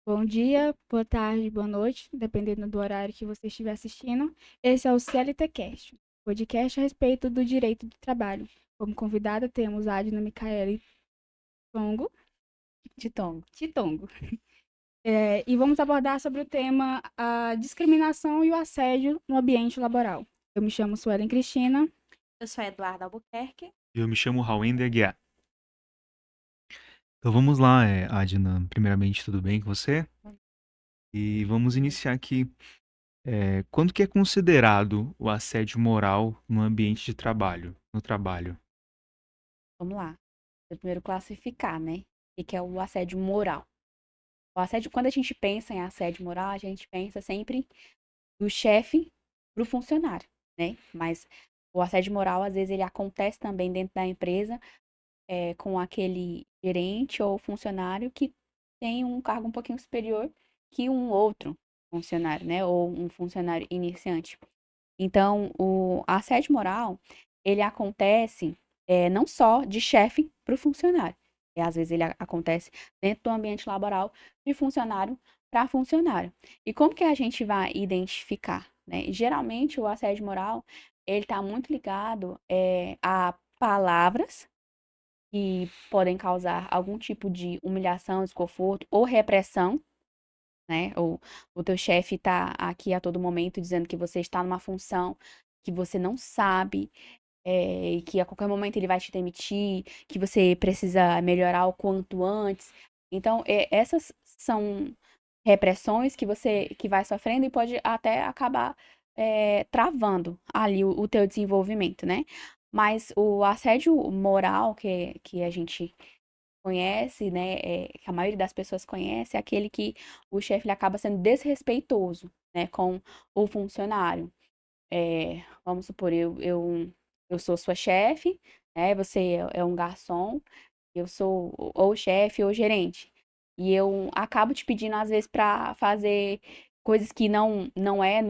Bom dia, boa tarde, boa noite, dependendo do horário que você estiver assistindo. Esse é o CLT Cast, podcast a respeito do direito do trabalho. Como convidada temos a Adna Micaele Tongo, De tom. Titongo. E vamos abordar sobre o tema a discriminação e o assédio no ambiente laboral. Eu me chamo Suelen Cristina. Eu sou a Eduarda Albuquerque. Eu me chamo Rauender Aguiar. Então vamos lá, Adnan. Primeiramente, tudo bem com você? E vamos iniciar aqui. Quando que é considerado o assédio moral no ambiente de trabalho, no trabalho? Vamos lá. Eu primeiro classificar, né? O que é o assédio moral? O assédio, quando a gente pensa em assédio moral, a gente pensa sempre do chefe pro funcionário, né? Mas o assédio moral, às vezes, ele acontece também dentro da empresa, com aquele gerente ou funcionário que tem um cargo um pouquinho superior que um outro funcionário, né? Ou um funcionário iniciante. Então, o assédio moral, ele acontece não só de chefe para o funcionário. Às vezes ele acontece dentro do ambiente laboral de funcionário para funcionário. E como que a gente vai identificar, né? Geralmente o assédio moral, ele está muito ligado a palavras que podem causar algum tipo de humilhação, desconforto ou repressão, né? Ou o teu chefe está aqui a todo momento dizendo que você está numa função que você não sabe, e que a qualquer momento ele vai te demitir, que você precisa melhorar o quanto antes. Então, essas são repressões que você que vai sofrendo e pode até acabar travando ali o teu desenvolvimento, né? Mas o assédio moral que a gente conhece, né, que a maioria das pessoas conhece, é aquele que o chefe ele acaba sendo desrespeitoso, né, com o funcionário. Vamos supor, eu sou sua chefe, né, você é um garçom, eu sou ou chefe ou gerente. E eu acabo te pedindo, às vezes, para fazer coisas que não é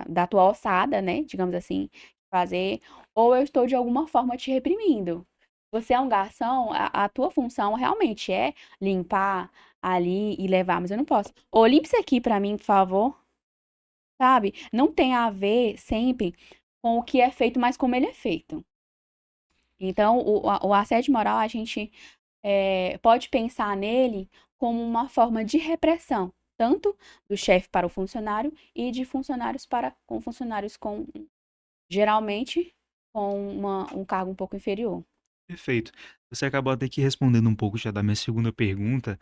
da tua alçada, né, digamos assim, fazer, ou eu estou de alguma forma te reprimindo. Você é um garçom, a tua função realmente é limpar ali e levar, mas eu não posso. Ô, limpa isso aqui pra mim, por favor, sabe? Não tem a ver sempre com o que é feito, mas como ele é feito. Então, o assédio moral, a gente pode pensar nele como uma forma de repressão, tanto do chefe para o funcionário e de funcionários para com funcionários com, geralmente, com um cargo um pouco inferior. Perfeito. Você acabou até que respondendo um pouco já da minha segunda pergunta,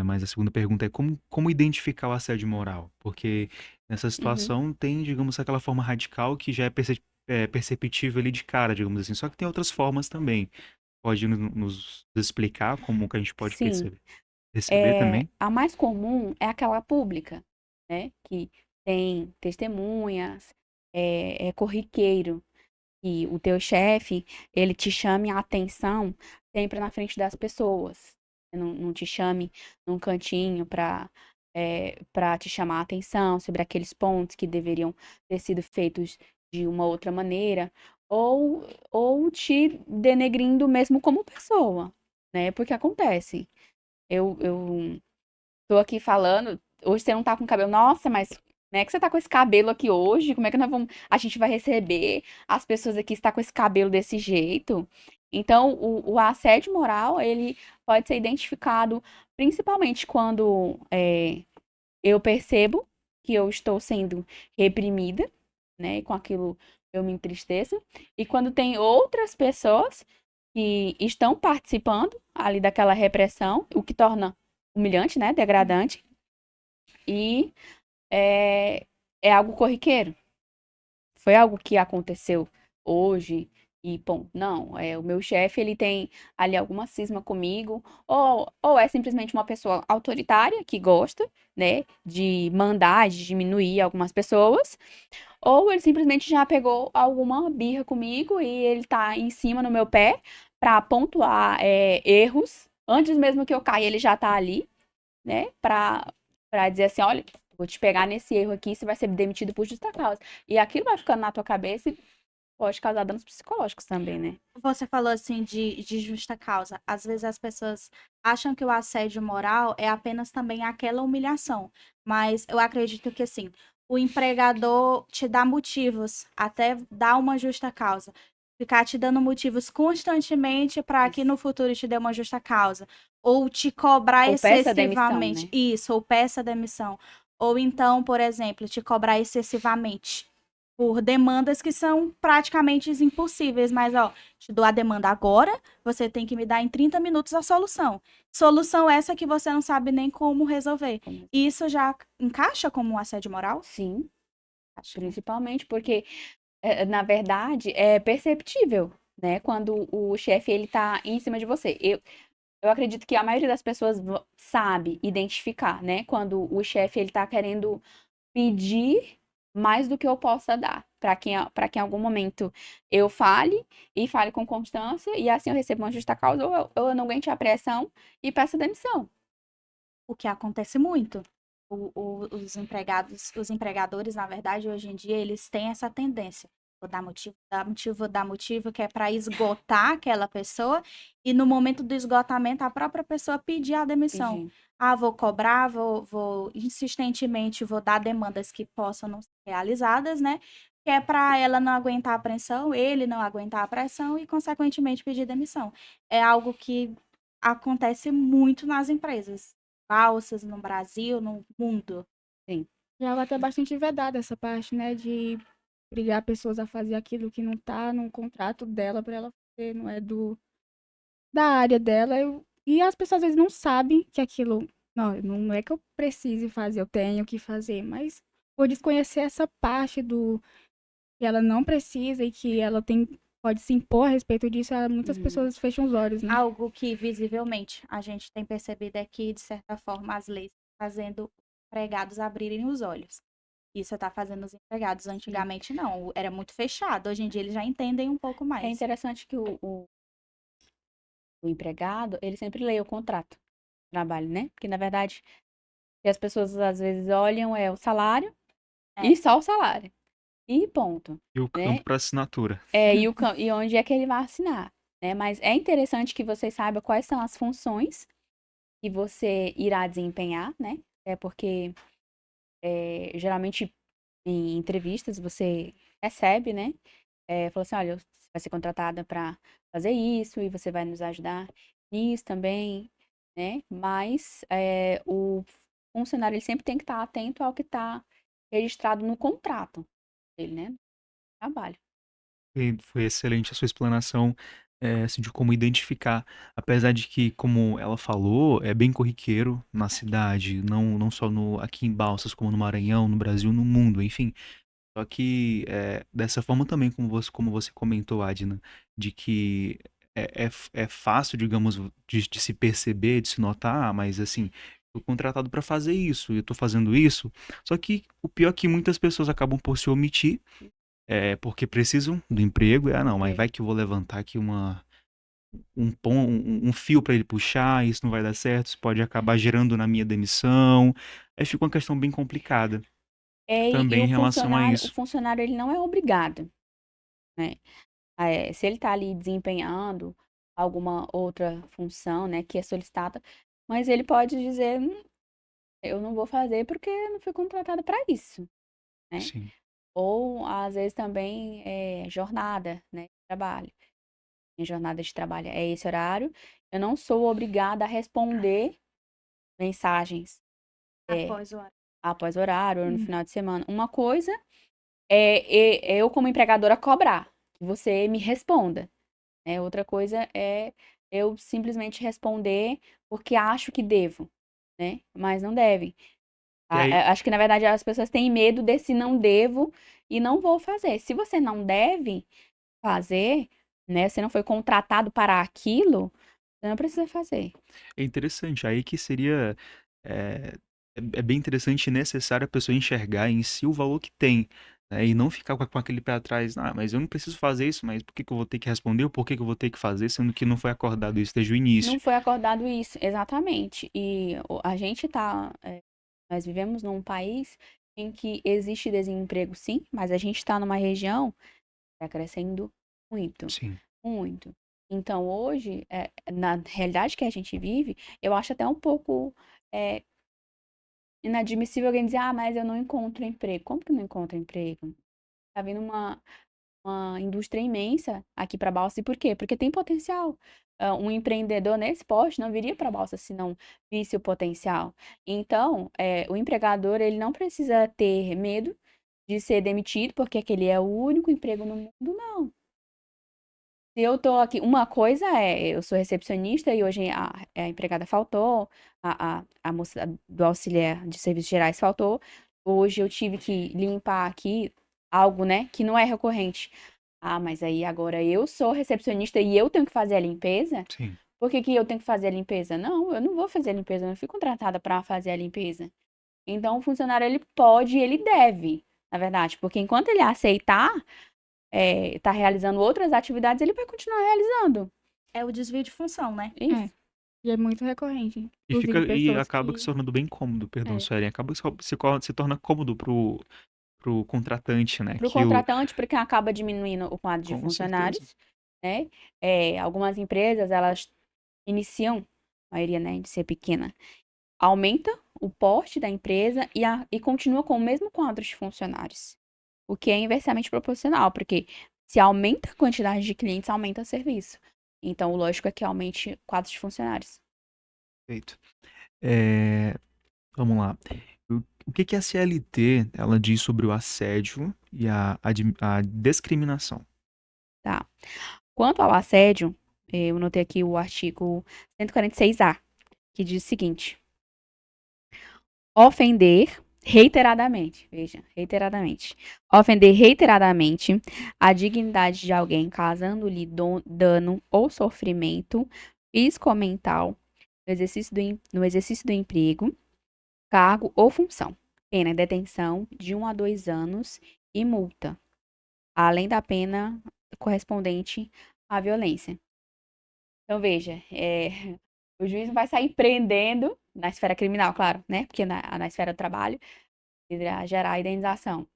mas a segunda pergunta é como identificar o assédio moral? Porque nessa Uhum. situação tem, digamos, aquela forma radical que já é perceptível ali de cara, digamos assim. Só que tem outras formas também. Pode nos explicar como que a gente pode Sim, perceber também? a mais comum é aquela pública, né? Que tem testemunhas, é corriqueiro. E o teu chefe, ele te chame a atenção sempre na frente das pessoas. Não te chame num cantinho para te chamar a atenção sobre aqueles pontos que deveriam ter sido feitos de uma outra maneira, ou te denegrindo mesmo como pessoa, né? Porque acontece. Eu tô aqui falando, hoje você não tá com cabelo. Nossa, mas como é que você tá com esse cabelo aqui hoje? Como é que a gente vai receber as pessoas aqui está com esse cabelo desse jeito? Então, o assédio moral, ele pode ser identificado principalmente quando eu percebo que eu estou sendo reprimida, né? E com aquilo eu me entristeço. E quando tem outras pessoas que estão participando ali daquela repressão, o que torna humilhante, né? Degradante. E é, é algo corriqueiro. Foi algo que aconteceu hoje e, bom, não, o meu chefe, ele tem ali alguma cisma comigo, ou é simplesmente uma pessoa autoritária que gosta, né, de mandar, de diminuir algumas pessoas, ou ele simplesmente já pegou alguma birra comigo e ele tá em cima no meu pé pra pontuar erros, antes mesmo que eu caia, ele já tá ali, né, pra dizer assim, olha, vou te pegar nesse erro aqui, você vai ser demitido por justa causa. E aquilo vai ficando na tua cabeça e, pode causar danos psicológicos também, né? Você falou assim de justa causa. Às vezes as pessoas acham que o assédio moral é apenas também aquela humilhação. Mas eu acredito que assim, o empregador te dá motivos até dar uma justa causa. Ficar te dando motivos constantemente para que Isso. no futuro te dê uma justa causa. Ou te cobrar Ou peça demissão, excessivamente. né? Isso, ou peça demissão. Ou então, por exemplo, te cobrar excessivamente por demandas que são praticamente impossíveis, mas ó, te dou a demanda agora, você tem que me dar em 30 minutos a solução. Solução essa que você não sabe nem como resolver. Como- Isso já encaixa como um assédio moral? Sim, Acho, né? principalmente porque, na verdade, é perceptível, né? Quando o chefe, ele tá em cima de você. Eu acredito que a maioria das pessoas sabe identificar, né? Quando o chefe, ele tá querendo pedir mais do que eu possa dar, para que em algum momento eu fale e fale com constância e assim eu recebo uma justa causa ou eu não aguente a pressão e peço demissão. O que acontece muito. Os empregadores, na verdade, hoje em dia, eles têm essa tendência. Vou dar motivo, dar motivo, vou dar motivo, que é para esgotar aquela pessoa, e no momento do esgotamento, a própria pessoa pedir a demissão. Pedir. Ah, vou cobrar, vou insistentemente, vou dar demandas que possam não ser realizadas, né? Que é para ela não aguentar a pressão, ele não aguentar a pressão e, consequentemente, pedir demissão. É algo que acontece muito nas empresas falsas no Brasil, no mundo. Sim. Já vai até bastante vedada essa parte, né? De obrigar pessoas a fazer aquilo que não tá no contrato dela pra ela fazer, não é da área dela. E as pessoas às vezes não sabem que aquilo. Não é que eu precise fazer, eu tenho que fazer, mas por desconhecer essa parte do que ela não precisa e que ela pode se impor a respeito disso, muitas Uhum. pessoas fecham os olhos, né? Algo que visivelmente a gente tem percebido é que, de certa forma, as leis estão fazendo os empregados abrirem os olhos. Isso está fazendo os empregados. Antigamente não, era muito fechado. Hoje em dia eles já entendem um pouco É mais. interessante que o empregado, ele sempre lê o contrato de trabalho, né? Porque, na verdade, o que as pessoas às vezes olham é o salário É. e só o salário. E ponto, E o né? campo para assinatura. E onde é que ele vai assinar, né? Mas é interessante que você saiba quais são as funções que você irá desempenhar, né? É porque, geralmente, em entrevistas, você recebe, né? Fala assim, olha, você vai ser contratada para fazer isso e você vai nos ajudar nisso também, né? Mas o funcionário, ele sempre tem que estar atento ao que está registrado no contrato dele, né? Trabalho. Foi excelente a sua explanação, assim, de como identificar. Apesar de que, como ela falou, é bem corriqueiro na cidade, não só aqui em Balsas, como no Maranhão, no Brasil, no mundo, enfim. Só que dessa forma também, como você comentou, Adna, de que é fácil, digamos, de se perceber, de se notar, mas assim, fui contratado para fazer isso, e eu tô fazendo isso. Só que o pior é que muitas pessoas acabam por se omitir, porque precisam do emprego, não, mas vai que eu vou levantar aqui um fio para ele puxar, isso não vai dar certo, isso pode acabar gerando na minha demissão. Aí fica uma questão bem complicada E também em o relação a funcionário, isso. ele não é obrigado, né? Se ele está ali desempenhando alguma outra função, né, que é solicitada, mas ele pode dizer, eu não vou fazer porque eu não fui contratada para isso, né? Sim. Ou às vezes também jornada, né, de trabalho. Minha jornada de trabalho é esse horário. Eu não sou obrigada a responder mensagens Após o horário. após o horário ou no final de semana. Uma coisa é eu, como empregadora, cobrar que você me responda, né? Outra coisa é eu simplesmente responder porque acho que devo, né? Mas não devem. E aí, Acho que, na verdade, as pessoas têm medo desse não devo e não vou fazer. Se você não deve fazer, né? Você não foi contratado para aquilo, você não precisa fazer. é interessante, aí que seria. É, é bem interessante e necessário a pessoa enxergar em si o valor que tem, né? E não ficar com aquele pé atrás, mas eu não preciso fazer isso, mas por que que eu vou ter que responder ou por que que eu vou ter que fazer, sendo que não foi acordado isso desde o Não início? foi acordado isso, exatamente. E a gente nós vivemos num país em que existe desemprego, sim, mas a gente está numa região Tá crescendo muito, Sim. muito. Então, hoje, na realidade que a gente vive, eu acho até um pouco inadmissível alguém dizer, ah, mas eu não encontro emprego. Como que não encontra emprego? Tá vindo uma indústria imensa aqui para Balsas. E por quê? Porque tem potencial. Um empreendedor nesse porte não viria para Balsas se não visse o potencial. Então, o empregador, ele não precisa ter medo de ser demitido, porque aquele é o único emprego no mundo, não. Se eu tô aqui, uma coisa eu sou recepcionista e hoje a empregada faltou, a moça do auxiliar de serviços gerais faltou. Hoje eu tive que limpar aqui algo, né, que não é recorrente. Ah, mas aí agora eu sou recepcionista e eu tenho que fazer a limpeza? Sim. Por que que eu tenho que fazer a limpeza? Não, eu não vou fazer a limpeza, eu não fui contratada para fazer a limpeza. Então, o funcionário, ele pode e ele deve, na verdade, porque enquanto ele aceitar tá realizando outras atividades, ele vai continuar realizando. É o desvio de função, né? Isso. E é muito recorrente. E Inclusive, pessoas acaba que se tornando bem cômodo, perdão, É. Suelen. Acaba que se torna cômodo pro contratante, né? Para o Que o... contratante, porque acaba diminuindo o quadro de Com certeza. funcionários, né? Algumas empresas, elas iniciam, a maioria, né, de ser pequena, aumenta o porte da empresa e continua com o mesmo quadro de funcionários. O que é inversamente proporcional, porque se aumenta a quantidade de clientes, aumenta o serviço. Então, o lógico é que aumente o quadro de funcionários. Perfeito. Vamos lá. O que que a CLT ela diz sobre o assédio e a discriminação? Tá. Quanto ao assédio, eu notei aqui o artigo 146A, que diz o seguinte: ofender reiteradamente, veja, reiteradamente, ofender reiteradamente a dignidade de alguém, causando-lhe dano ou sofrimento físico ou mental no exercício do emprego, cargo ou função. Pena detenção de 1 a 2 anos e multa, além da pena correspondente à violência. Então, veja, o juiz não vai sair prendendo, na esfera criminal, claro, né? Porque na esfera do trabalho, irá gerar indenização.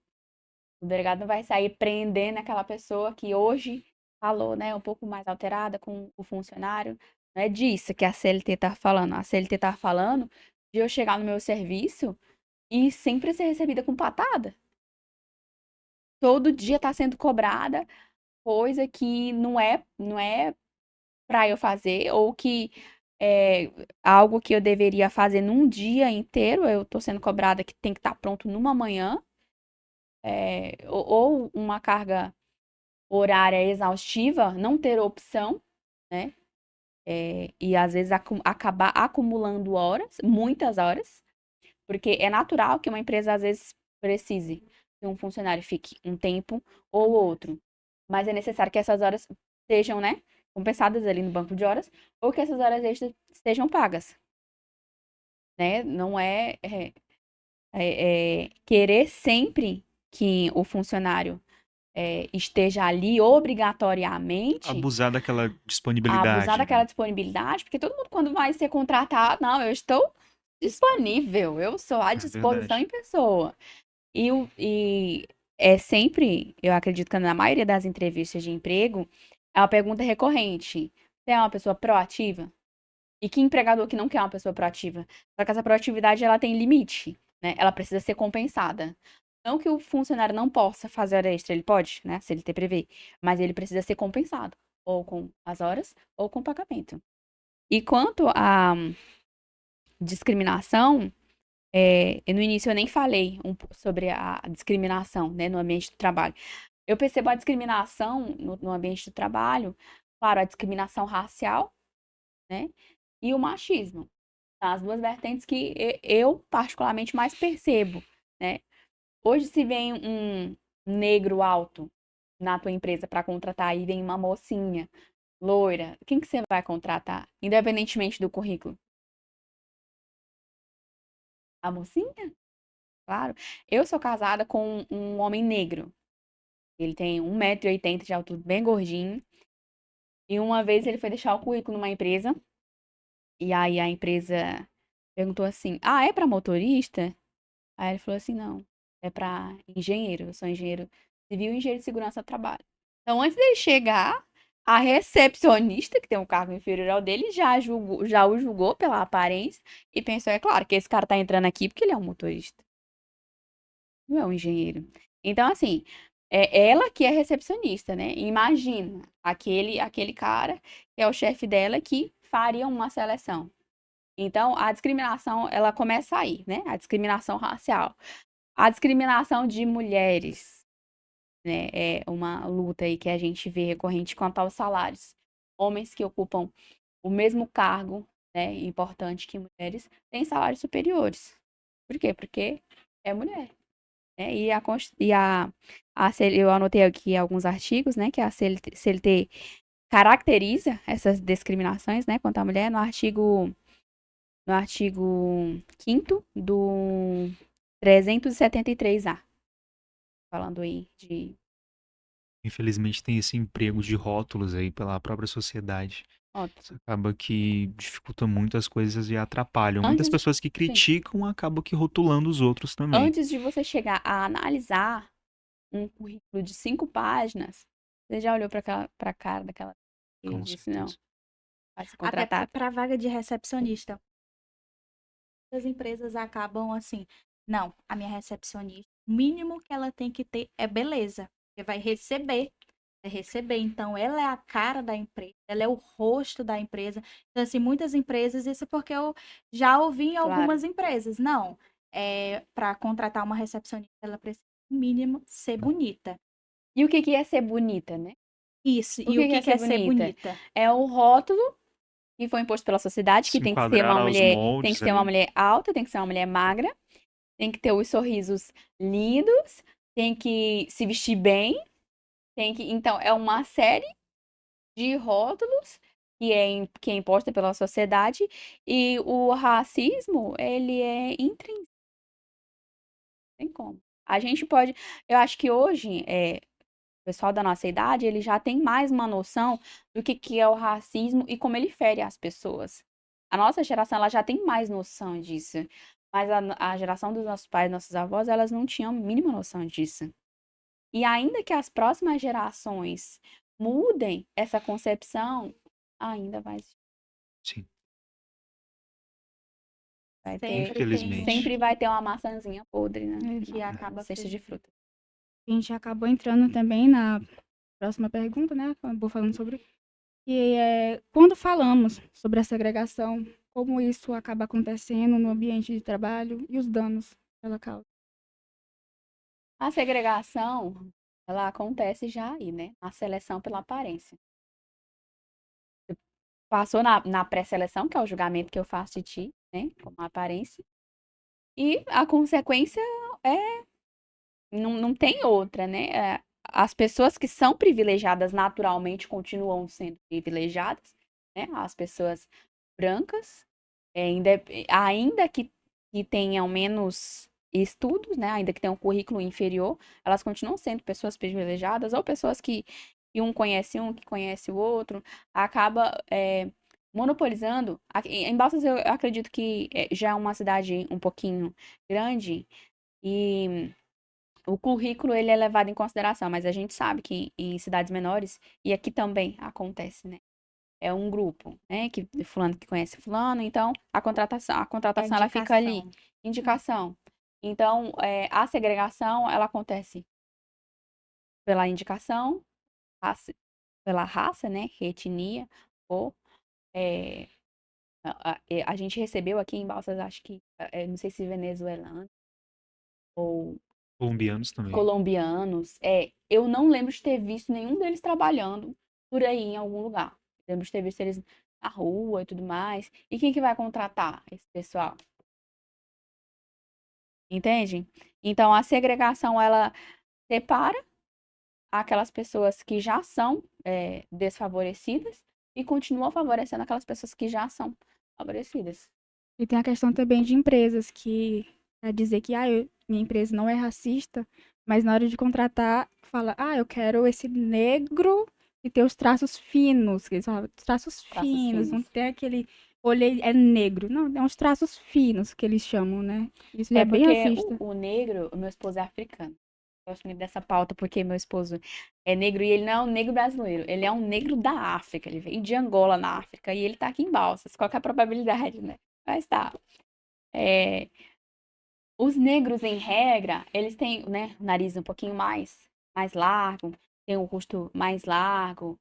O delegado não vai sair prendendo aquela pessoa que hoje falou, né, um pouco mais alterada com o funcionário. Não é disso que a CLT está falando. A CLT está falando de eu chegar no meu serviço e sempre ser recebida com patada. Todo dia está sendo cobrada coisa que não é para eu fazer, ou que é algo que eu deveria fazer num dia inteiro, eu tô sendo cobrada que tem que estar pronto numa manhã, ou uma carga horária exaustiva, não ter opção, né? E às vezes acabar acumulando horas, muitas horas, porque é natural que uma empresa às vezes precise que um funcionário fique um tempo ou outro, mas é necessário que essas horas sejam, né, compensadas ali no banco de horas, ou que essas horas extras sejam pagas, né? Não querer sempre que o funcionário esteja ali obrigatoriamente, Abusar daquela abusar disponibilidade, daquela né? disponibilidade, porque todo mundo, quando vai ser contratado, não, eu estou disponível, eu sou à É disposição verdade. em pessoa. E é sempre, eu acredito que na maioria das entrevistas de emprego, é uma pergunta recorrente. Você é uma pessoa proativa? E que empregador que não quer uma pessoa proativa? Só que essa proatividade, ela tem limite, né? Ela precisa ser compensada. Não que o funcionário não possa fazer hora extra, ele pode, né? Se ele te prevê. Mas ele precisa ser compensado. Ou com as horas, ou com o pagamento. E quanto à discriminação, no início eu nem falei sobre a discriminação, né, no ambiente do trabalho. Eu percebo a discriminação no ambiente do trabalho, claro, a discriminação racial, né, e o machismo. São as duas vertentes que eu particularmente mais percebo, né. Hoje se vem um negro alto na tua empresa para contratar e vem uma mocinha loira, quem que você vai contratar? Independentemente do currículo. A mocinha? Claro. Eu sou casada com um homem negro. Ele tem 1,80 m de altura, bem gordinho. E uma vez ele foi deixar o currículo numa empresa. E aí a empresa perguntou assim: ah, é para motorista? Aí ele falou assim: não, é para engenheiro. Eu sou engenheiro civil e engenheiro de segurança do trabalho. Então, antes dele chegar, a recepcionista, que tem um cargo inferior ao dele, já o julgou pela aparência e pensou, é claro, que esse cara tá entrando aqui porque ele é um motorista, não é um engenheiro. Então, assim, é ela que é recepcionista, né? Imagina aquele cara que é o chefe dela que faria uma seleção. Então, a discriminação, ela começa aí, né? A discriminação racial. A discriminação de mulheres, né? É uma luta aí que a gente vê recorrente quanto aos salários. Homens que ocupam o mesmo cargo, né, importante que mulheres, têm salários superiores. Por quê? Porque é mulher. Né? Eu anotei aqui alguns artigos, né, que a CLT caracteriza essas discriminações, né, contra a mulher no artigo 5º do 373A, falando aí de... Infelizmente tem esse emprego de rótulos aí pela própria sociedade. Ó, Isso acaba que dificulta muito as coisas e atrapalham. Muitas antes, pessoas que sim, criticam acabam que rotulando os outros também. antes de você chegar a analisar um currículo de 5 páginas, você já olhou para a cara daquela e Com disse, não, certeza. vai ser Até contratado. para vaga de recepcionista. As empresas acabam assim, não, a minha recepcionista, o mínimo que ela tem que ter é beleza. Porque vai receber. Então, ela é a cara da empresa, ela é o rosto da empresa. Então, assim, muitas empresas, isso é porque eu já ouvi em Claro. algumas empresas, não, para contratar uma recepcionista, ela precisa, no mínimo, ser bonita. E o que que é ser bonita, né? Isso, O e o que que que é que ser é ser bonita? bonita? É o rótulo que foi imposto pela sociedade, que Se tem que ser enquadrar uma aos mulher, tem que moldes ser uma ali. mulher alta, tem que ser uma mulher magra, tem que ter os sorrisos lindos, tem que se vestir bem, então é uma série de rótulos que é imposta pela sociedade e o racismo, ele é intrínseco, não tem como. A gente pode, eu acho que hoje, o pessoal da nossa idade, ele já tem mais uma noção do que é o racismo e como ele fere as pessoas. A nossa geração, ela já tem mais noção disso. Mas a geração dos nossos pais, nossos avós, elas não tinham a mínima noção disso. E ainda que as próximas gerações mudem essa concepção, ainda Sim, vai ter, Sempre tem infelizmente. sempre vai ter uma maçãzinha podre, né? É, que Na acaba cesta de fazendo. fruta. a gente acabou entrando também na próxima pergunta, né? Acabou falando sobre. E quando falamos sobre a segregação, como isso acaba acontecendo no ambiente de trabalho e os danos que ela causa. A segregação, ela acontece já aí, né? A seleção pela aparência. Passou na pré-seleção, que é o julgamento que eu faço de ti, né? Como aparência. E a consequência é. Não tem outra, né? As pessoas que são privilegiadas naturalmente continuam sendo privilegiadas, né? As pessoas brancas, ainda que tenham menos estudos, né? Ainda que tenham um currículo inferior, elas continuam sendo pessoas privilegiadas ou pessoas que um conhece um, que conhece o outro, acaba monopolizando. Em Balsas eu acredito que já é uma cidade um pouquinho grande e o currículo ele é levado em consideração, mas a gente sabe que em cidades menores, e aqui também acontece, né? É um grupo, né? Que fulano que conhece fulano, então a contratação ela fica ali, Indicação. indicação. Então, a segregação ela acontece pela indicação, pela raça, né? Etnia, ou é, a gente recebeu aqui em Balsas, acho que, não sei se venezuelano ou Colombianos também. colombianos. Eu não lembro de ter visto nenhum deles trabalhando por aí em algum lugar. Lembro de ter visto eles na rua e tudo mais. E quem que vai contratar esse pessoal? Entende? Então a segregação ela separa aquelas pessoas que já são desfavorecidas e continua favorecendo aquelas pessoas que já são favorecidas. E tem a questão também de empresas que quer dizer que minha empresa não é racista, mas na hora de contratar fala, eu quero esse negro e tem os traços finos, que eles falam, traços Traços finos, não finos. tem aquele olho é negro, não, é uns traços finos que eles chamam, né? Isso já É é bem porque racista. o negro, o meu esposo é africano. gosto muito dessa pauta porque meu esposo é negro e ele não é um negro brasileiro, ele é um negro da África, ele veio de Angola, na África, e ele tá aqui em Balsas. Qual que é a probabilidade, né? Mas tá. É, os negros, em regra, eles têm, né, o nariz um pouquinho mais largo, tem o rosto mais largo,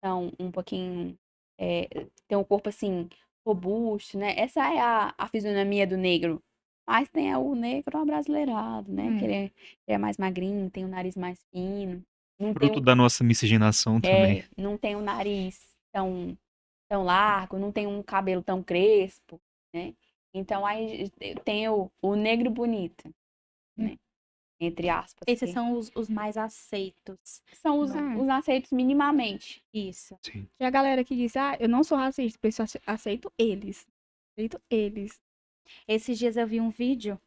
são um pouquinho, é, tem um corpo assim, robusto, né? Essa é a fisionomia do negro. Mas tem o negro abrasileirado, né? Que ele é mais magrinho, tem o nariz mais fino, não tem Fruto da nossa miscigenação também. não tem o nariz tão largo, não tem um cabelo tão crespo, né? Então aí tem o negro bonito, né? Entre aspas. Esses Que são os mais aceitos. são os aceitos minimamente. Isso. Sim. E a galera que diz, eu não sou racista, eu só aceito eles. Aceito eles. Esses dias eu vi um vídeo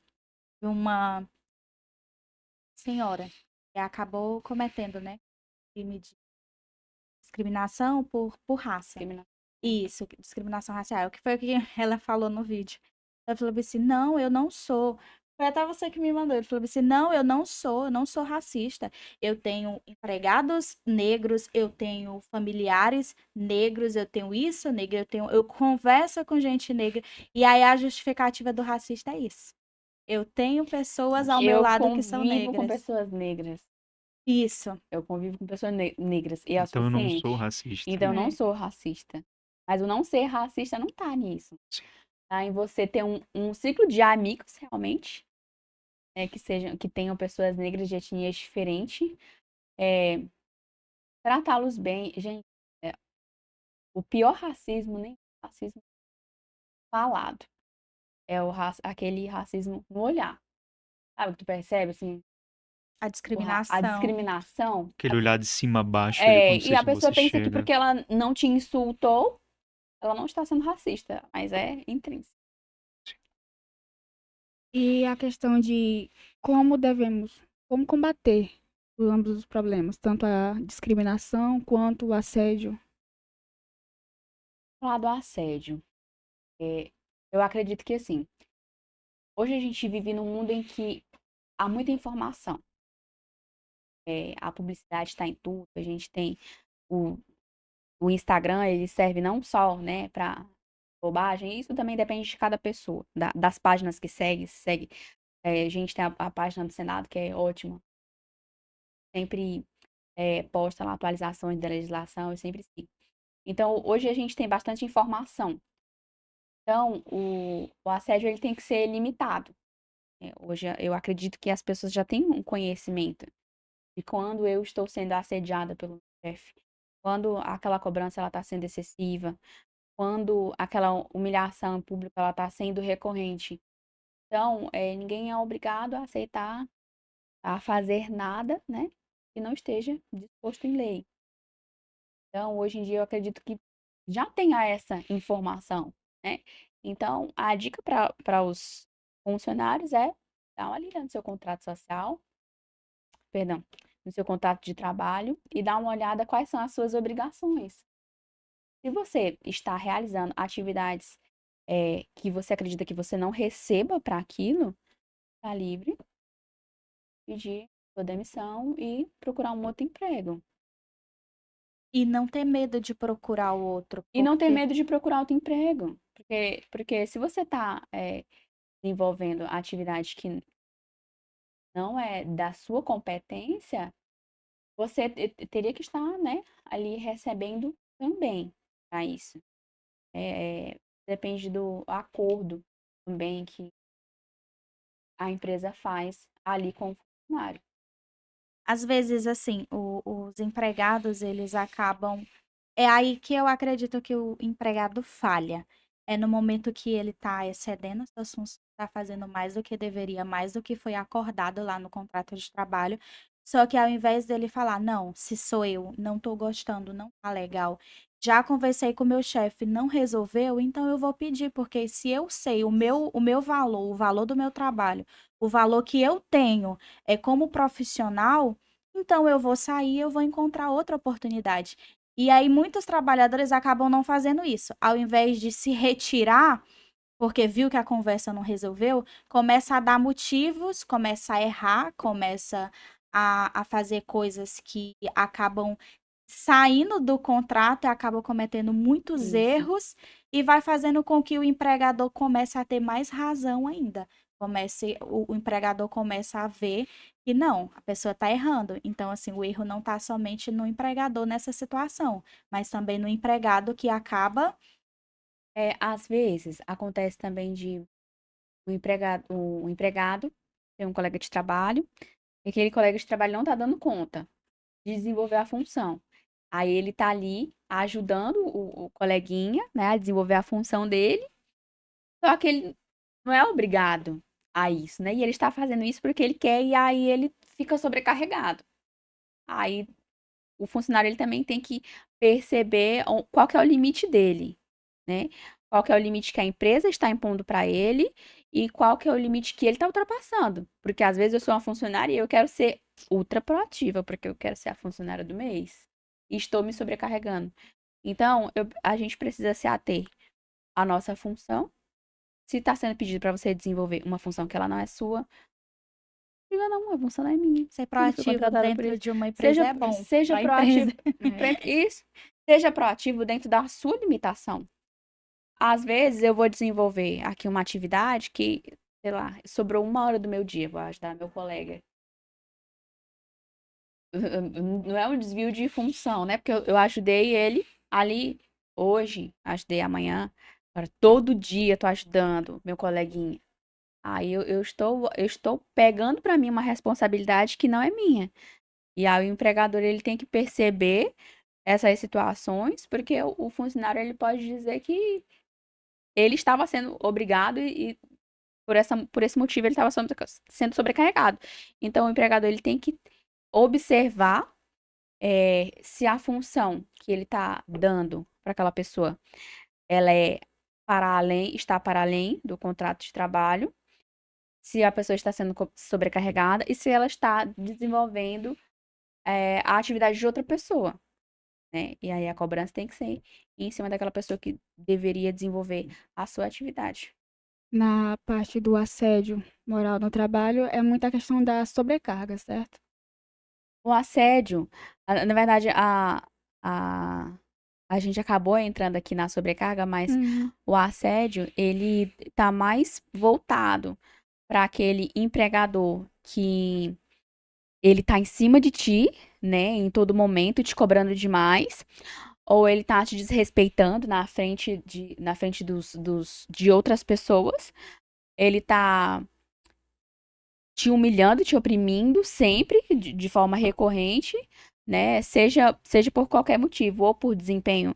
de uma senhora que acabou cometendo, né, crime de discriminação por raça. Isso, discriminação racial. O que foi que ela falou no vídeo? Ela falou assim: não, eu não sou. Foi até você que me mandou. Ele falou assim: não, eu não sou racista. Eu tenho empregados negros, eu tenho familiares negros, eu tenho isso, negro, eu converso com gente negra. E aí a justificativa do racista é isso. Eu tenho pessoas ao meu Eu lado que são convivo com negras. pessoas negras. Isso. Eu convivo com pessoas negras e é o Então eu não sou suficiente. racista. Então eu não É. sou racista. Mas o não ser racista não tá nisso. Sim. Tá em você ter um ciclo de amigos realmente, né, que tenham pessoas negras de etnias diferentes, tratá-los bem. Gente, é, o pior racismo, nem racismo falado, é aquele racismo no olhar. Sabe o que tu percebe, assim, A a discriminação. discriminação. Aquele olhar de cima a baixo ali quando E a pessoa você pensa que chega. porque ela não te insultou, ela não está sendo racista, mas é intrínseco. E a questão de como combater ambos os problemas, tanto a discriminação quanto o assédio. Falar do assédio, eu acredito que assim, hoje a gente vive num mundo em que há muita informação. A publicidade está em tudo, a gente tem o, o Instagram, ele serve não só, né, para bobagem, isso também depende de cada pessoa, das páginas que segue. A gente tem a página do Senado, que é ótima, sempre posta lá atualizações da legislação, eu sempre sigo. Então, hoje a gente tem bastante informação. Então, o assédio ele tem que ser limitado. Hoje eu acredito que as pessoas já têm um conhecimento de quando eu estou sendo assediada pelo chefe, quando aquela cobrança ela está sendo excessiva, quando aquela humilhação em público ela está sendo recorrente. Então, ninguém é obrigado a aceitar, a fazer nada, né, que não esteja disposto em lei. Então, hoje em dia, eu acredito que já tenha essa informação, né? Então, a dica para os funcionários é dar uma olhada no seu contrato social, perdão, no seu contrato de trabalho e dar uma olhada quais são as suas obrigações. Se você está realizando atividades que você acredita que você não receba para aquilo, está livre, pedir sua demissão e procurar um outro emprego. E não ter medo de procurar o outro. E não ter porque medo de procurar outro emprego. Porque se você está desenvolvendo atividade que não é da sua competência, você teria que estar, né, ali recebendo também para isso. Depende do acordo também que a empresa faz ali com o funcionário. Às vezes, assim, os empregados, eles acabam. É aí que eu acredito que o empregado falha. É no momento que ele está excedendo suas funções, está fazendo mais do que deveria, mais do que foi acordado lá no contrato de trabalho. Só que ao invés dele falar, não, se sou eu, não estou gostando, não tá legal. Já conversei com o meu chefe, não resolveu, então eu vou pedir, porque se eu sei o meu valor, o valor do meu trabalho, o valor que eu tenho é como profissional, então eu vou sair, eu vou encontrar outra oportunidade. E aí muitos trabalhadores acabam não fazendo isso. Ao invés de se retirar, porque viu que a conversa não resolveu, começa a dar motivos, começa a errar, começa a fazer coisas que acabam saindo do contrato e acabam cometendo muitos Isso. erros e vai fazendo com que o empregador comece a ter mais razão ainda. O empregador começa a ver que não, a pessoa está errando. Então, assim, o erro não está somente no empregador nessa situação, mas também no empregado que acaba. Às vezes, acontece também de o empregado tem um colega de trabalho, e aquele colega de trabalho não tá dando conta de desenvolver a função. Aí ele tá ali ajudando o coleguinha, né, a desenvolver a função dele, só que ele não é obrigado a isso, né? E ele está fazendo isso porque ele quer, e aí ele fica sobrecarregado. Aí o funcionário ele também tem que perceber qual que é o limite dele, né? Qual que é o limite que a empresa está impondo para ele e qual que é o limite que ele está ultrapassando. Porque às vezes eu sou uma funcionária e eu quero ser ultra proativa, porque eu quero ser a funcionária do mês e estou me sobrecarregando. Então, a gente precisa se ater à nossa função. Se está sendo pedido para você desenvolver uma função que ela não é sua, diga não, a função não é minha. Ser Eu não fui proativo contratada por dentro isso. de uma empresa é bom Seja para a proativo. empresa. Isso. Seja proativo dentro da sua limitação. Às vezes eu vou desenvolver aqui uma atividade que, sei lá, sobrou 1 hora do meu dia, vou ajudar meu colega. Não é um desvio de função, né? Porque eu ajudei ele ali hoje, ajudei amanhã. Agora, todo dia eu tô ajudando meu coleguinha. Aí eu estou pegando para mim uma responsabilidade que não é minha. E aí o empregador ele tem que perceber essas situações, porque o funcionário ele pode dizer que ele estava sendo obrigado e por esse motivo ele estava sendo sobrecarregado. Então o empregador ele tem que observar se a função que ele está dando para aquela pessoa ela está para além do contrato de trabalho, se a pessoa está sendo sobrecarregada e se ela está desenvolvendo a atividade de outra pessoa, né? E aí a cobrança tem que ser em cima daquela pessoa que deveria desenvolver a sua atividade. Na parte do assédio moral no trabalho, é muita questão da sobrecarga, certo? O assédio, na verdade, a, a gente acabou entrando aqui na sobrecarga, mas Uhum. o assédio, ele tá mais voltado para aquele empregador que ele tá em cima de ti, né, em todo momento, te cobrando demais, ou ele tá te desrespeitando na frente de outras pessoas, ele tá te humilhando, te oprimindo sempre, de forma recorrente, né? Seja por qualquer motivo, ou por desempenho,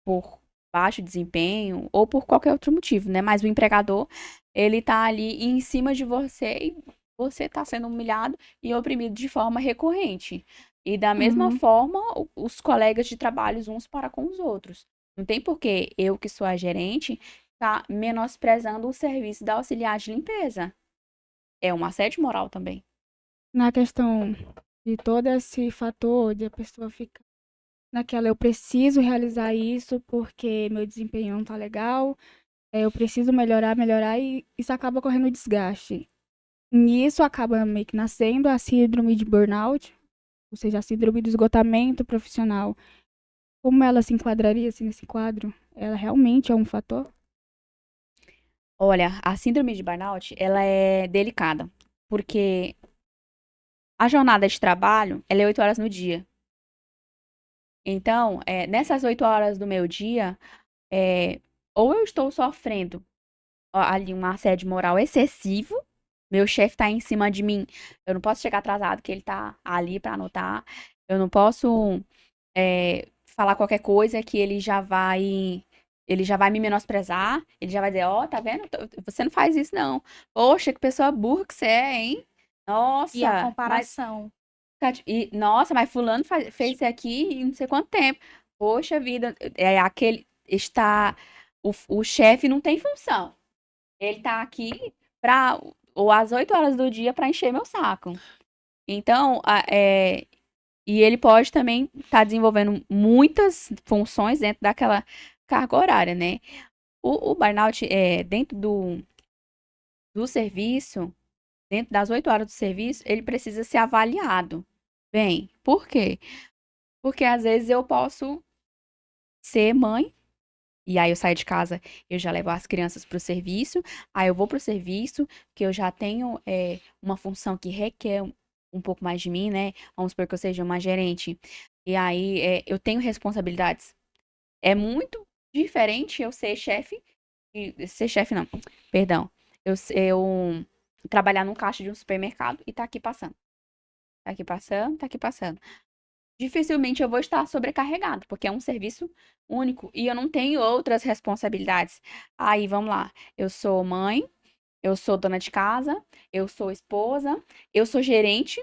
por baixo desempenho, ou por qualquer outro motivo, né? Mas o empregador, ele tá ali em cima de você e você tá sendo humilhado e oprimido de forma recorrente. E da mesma Uhum. forma, os colegas de trabalho uns para com os outros. Não tem por que eu, que sou a gerente, tá menosprezando o serviço da auxiliar de limpeza. É um assédio moral também. Na questão de todo esse fator de a pessoa ficar naquela, eu preciso realizar isso porque meu desempenho não tá legal, eu preciso melhorar, melhorar, e isso acaba correndo desgaste. Nisso acaba meio que nascendo a síndrome de burnout, ou seja, a síndrome do esgotamento profissional. Como ela se enquadraria assim, nesse quadro? Ela realmente é um fator? Olha, a síndrome de burnout, ela é delicada, porque a jornada de trabalho, ela é 8 horas no dia. Então, nessas 8 horas do meu dia, é, ou eu estou sofrendo ali um assédio moral excessivo, meu chefe tá em cima de mim, eu não posso chegar atrasado, que ele tá ali para anotar, eu não posso falar qualquer coisa que ele já vai me menosprezar, ele já vai dizer, ó, tá vendo? Você não faz isso, não. Poxa, que pessoa burra que você é, hein? E a Nossa, comparação. mas fulano fez isso aqui em não sei quanto tempo. Poxa vida, o chefe não tem função. Ele tá aqui ou às 8 horas do dia para encher meu saco. Então, e ele pode também estar desenvolvendo muitas funções dentro daquela carga horária, né? O burnout dentro do serviço, dentro das 8 horas do serviço, ele precisa ser avaliado. Bem, por quê? Porque às vezes eu posso ser mãe, e aí eu saio de casa, eu já levo as crianças para o serviço, aí eu vou para o serviço, que eu já tenho uma função que requer um pouco mais de mim, né? Vamos supor que eu seja uma gerente. E aí eu tenho responsabilidades. É muito diferente eu ser chefe, ser chefe não, perdão. Eu trabalhar num caixa de um supermercado e tá aqui passando. Tá aqui passando, tá aqui passando. Dificilmente eu vou estar sobrecarregado, porque é um serviço único e eu não tenho outras responsabilidades. Aí, vamos lá. Eu sou mãe, eu sou dona de casa, eu sou esposa, eu sou gerente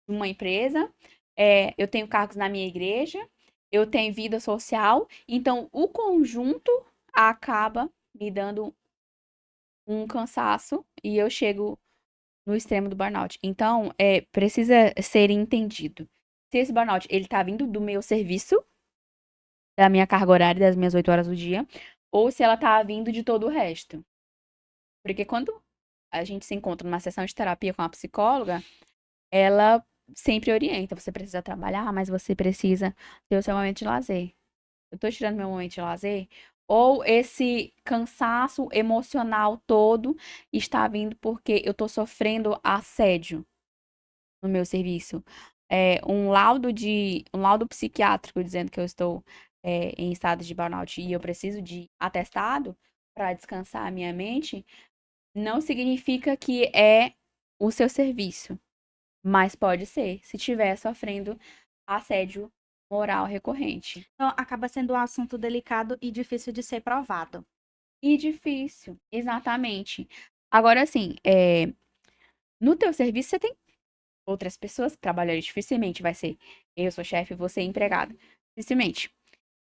de uma empresa, eu tenho cargos na minha igreja, eu tenho vida social. Então, o conjunto acaba me dando um cansaço e eu chego no extremo do burnout. Então, precisa ser entendido. Se esse burnout, ele tá vindo do meu serviço, da minha carga horária, das minhas 8 horas do dia, ou se ela tá vindo de todo o resto. Porque quando a gente se encontra numa sessão de terapia com a psicóloga, ela sempre orienta. Você precisa trabalhar, mas você precisa ter o seu momento de lazer. Eu tô tirando meu momento de lazer? Ou esse cansaço emocional todo está vindo porque eu tô sofrendo assédio no meu serviço. Um laudo psiquiátrico dizendo que eu estou em estado de burnout e eu preciso de atestado para descansar a minha mente, não significa que é o seu serviço, mas pode ser, se estiver sofrendo assédio moral recorrente. Então, acaba sendo um assunto delicado e difícil de ser provado. E difícil, exatamente. Agora, assim, no teu serviço você tem outras pessoas que trabalham ali. Dificilmente vai ser eu sou chefe, você é empregada. Dificilmente.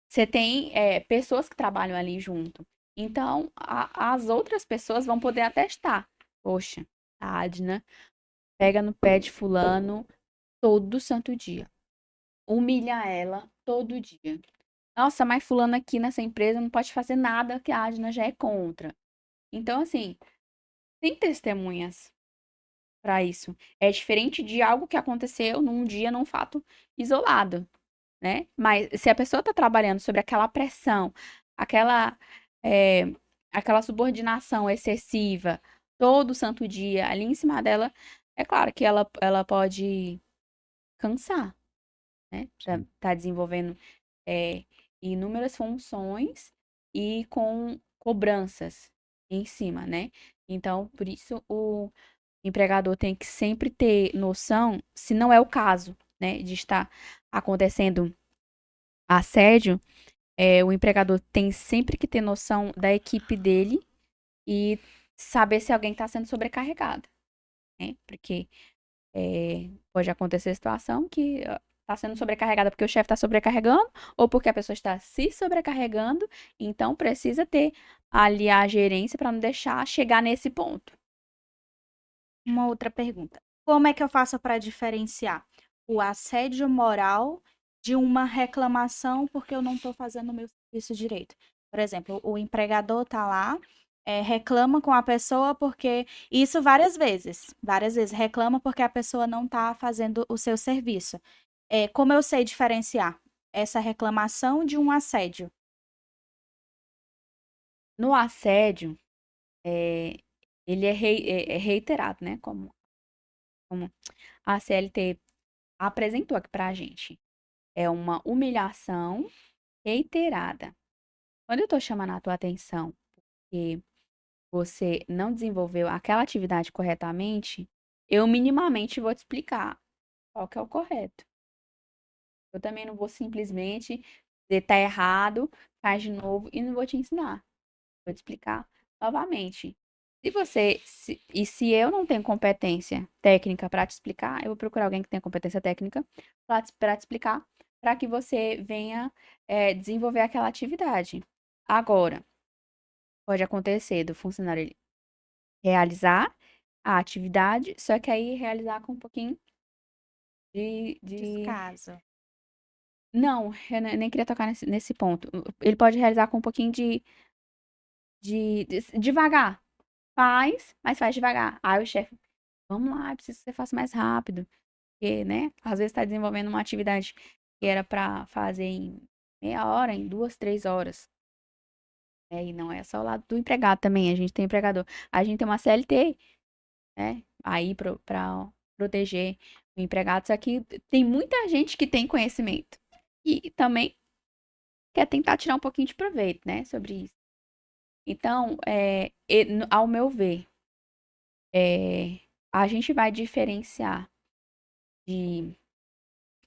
Você tem pessoas que trabalham ali junto. Então, as outras pessoas vão poder atestar. Poxa, a Adna pega no pé de fulano todo santo dia. Humilha ela todo dia. Nossa, mas fulano aqui nessa empresa não pode fazer nada que a Adna já é contra. Então, assim, tem testemunhas para isso. É diferente de algo que aconteceu num dia, num fato isolado, né? Mas se a pessoa está trabalhando sobre aquela pressão, aquela, é, aquela subordinação excessiva, todo santo dia ali em cima dela, é claro que ela pode cansar, né? Tá desenvolvendo é, inúmeras funções e com cobranças em cima, né? Então, por isso o empregador tem que sempre ter noção, se não é o caso, né, de estar acontecendo assédio, o empregador tem sempre que ter noção da equipe dele e saber se alguém está sendo sobrecarregado, né? Porque pode acontecer situação que está sendo sobrecarregada porque o chefe está sobrecarregando ou porque a pessoa está se sobrecarregando, então precisa ter ali a gerência para não deixar chegar nesse ponto. Uma outra pergunta. Como é que eu faço para diferenciar o assédio moral de uma reclamação porque eu não estou fazendo o meu serviço direito? Por exemplo, o empregador tá lá, reclama com a pessoa porque isso várias vezes reclama porque a pessoa não está fazendo o seu serviço. Como eu sei diferenciar essa reclamação de um assédio? No assédio, é, ele é reiterado, né? Como a CLT apresentou aqui pra gente. É uma humilhação reiterada. Quando eu tô chamando a tua atenção que você não desenvolveu aquela atividade corretamente, eu minimamente vou te explicar qual que é o correto. Eu também não vou simplesmente dizer tá errado, faz de novo e não vou te ensinar. Vou te explicar novamente. Se eu não tenho competência técnica para te explicar, eu vou procurar alguém que tenha competência técnica para te explicar, para que você venha desenvolver aquela atividade. Agora, pode acontecer do funcionário ele realizar a atividade, só que aí realizar com um pouquinho de... Descaso. Não, eu nem queria tocar nesse ponto. Ele pode realizar com um pouquinho devagar. Faz, mas faz devagar. Aí o chefe Vamos lá, eu preciso que você faça mais rápido. Porque, né, às vezes está desenvolvendo uma atividade que era para fazer em meia hora, em 2, 3 horas. E não é só o lado do empregado também, a gente tem empregador. A gente tem uma CLT, né, aí para proteger o empregado, só que tem muita gente que tem conhecimento e também quer tentar tirar um pouquinho de proveito, né, sobre isso. Então, ao meu ver, a gente vai diferenciar de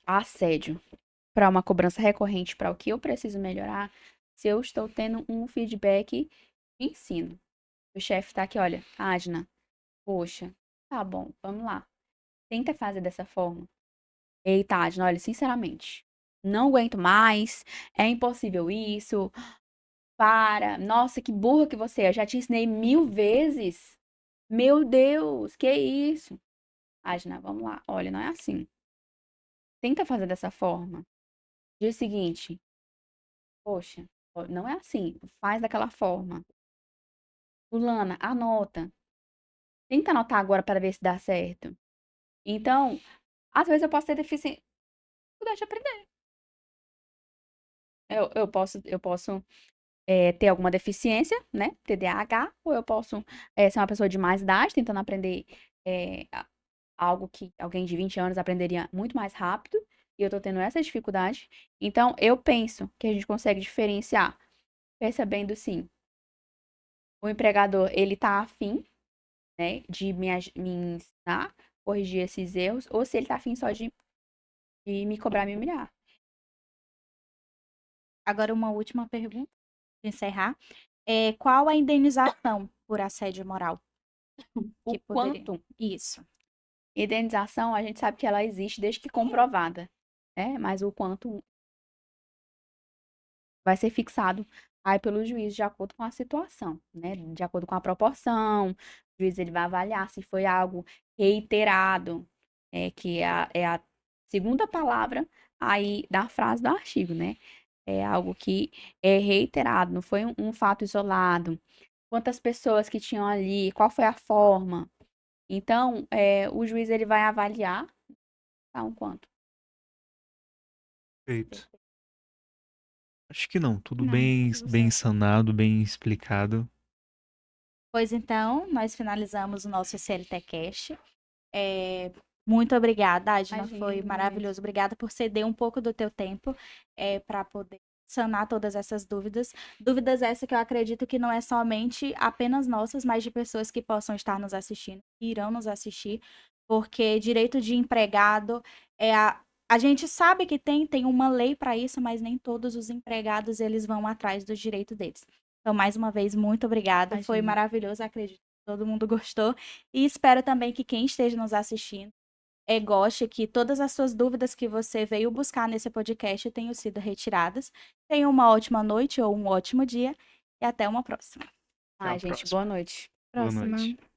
assédio para uma cobrança recorrente para o que eu preciso melhorar se eu estou tendo um feedback de ensino. O chefe tá aqui, olha, Adna, poxa, tá bom, vamos lá. Tenta fazer dessa forma. Eita, Adna, olha, sinceramente, não aguento mais, é impossível isso, para, nossa, que burra que você é, eu já te ensinei 1000 vezes. Meu Deus, que isso? Adna, vamos lá, olha, não é assim. Tenta fazer dessa forma. Diz o seguinte, poxa, não é assim, faz daquela forma. Fulana, anota. Tenta anotar agora para ver se dá certo. Então, às vezes eu posso ter deficiência de aprender. Eu posso ter alguma deficiência, né? TDAH, ou eu posso ser uma pessoa de mais idade, tentando aprender algo que alguém de 20 anos aprenderia muito mais rápido, e eu tô tendo essa dificuldade. Então, eu penso que a gente consegue diferenciar, percebendo sim, o empregador, ele tá afim, né, de me ensinar, corrigir esses erros, ou se ele tá afim só de me cobrar, me humilhar. Agora, uma última pergunta, para encerrar. Qual a indenização por assédio moral? O Que poderia... quanto Isso. indenização, a gente sabe que ela existe desde que comprovada, né? Mas o quanto vai ser fixado aí pelo juiz de acordo com a situação, né? De acordo com a proporção, o juiz ele vai avaliar se foi algo reiterado, que é a segunda palavra aí da frase do artigo, né? É algo que é reiterado, não foi um fato isolado. Quantas pessoas que tinham ali, qual foi a forma. Então, o juiz ele vai avaliar, tá, um quanto. Perfeito. Acho que não, tudo Não, bem, tudo bem certo. sanado, bem explicado. Pois então, nós finalizamos o nosso CLT Cast. Muito obrigada, Adna, foi Imagina, maravilhoso. Obrigada por ceder um pouco do teu tempo para poder sanar todas essas dúvidas. Dúvidas essas que eu acredito que não é somente apenas nossas, mas de pessoas que possam estar nos assistindo, que irão nos assistir, porque direito de empregado a gente sabe que tem uma lei para isso, mas nem todos os empregados eles vão atrás dos direitos deles. Então, mais uma vez, muito obrigada. Foi Imagina. maravilhoso, acredito que todo mundo gostou. E espero também que quem esteja nos assistindo goste, que todas as suas dúvidas que você veio buscar nesse podcast tenham sido retiradas. Tenha uma ótima noite ou um ótimo dia e até uma próxima. Até a Ai, gente, próxima. boa noite. Boa noite. Próxima.